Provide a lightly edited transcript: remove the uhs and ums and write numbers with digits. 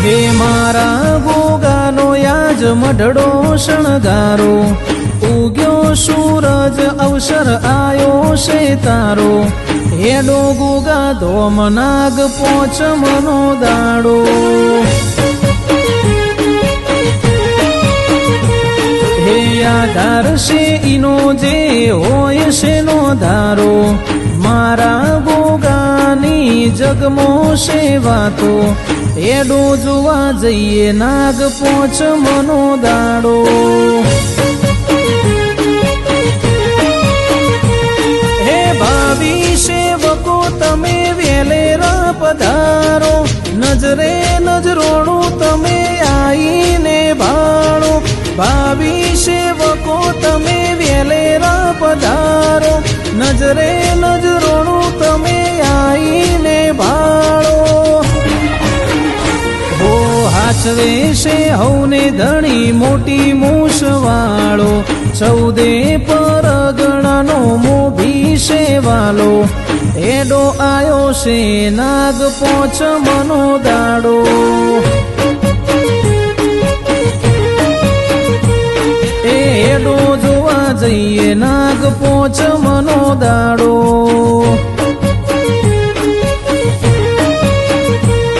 હે મારા ગોગાનો યાજ મઢડો શણગારો, ઉગ્યો સૂરજ અવસર આયો છે તારો, હેડો ગોગા ધોમ નાગ પોચમનો દાડો. હે આધાર છે ઈનો જે હોય છે નો ધારો, મારા ગોગાની જગમો છે વાતો, હેડો જોવા જઈએ નાગ પોચમનો દાડો. હે ભાવી સેવકો તમે વેલેરા પધારો, નજરે નજરોડું તમે આઈને ભાળો, ભાવી સેવકો તમે વેલેરા પધારો, નજરે નજરોડું તમે આઈને ભાળો. હો હાચવે છે હવને ધણી મોટી મૂછવાળો, 14 પરગણાનો મોભી છે વાલો, હેડો આયો છે નાગ પોચમનો દાડો. હેડો જોવા જઈએ નાગ પોચમનો દાડો.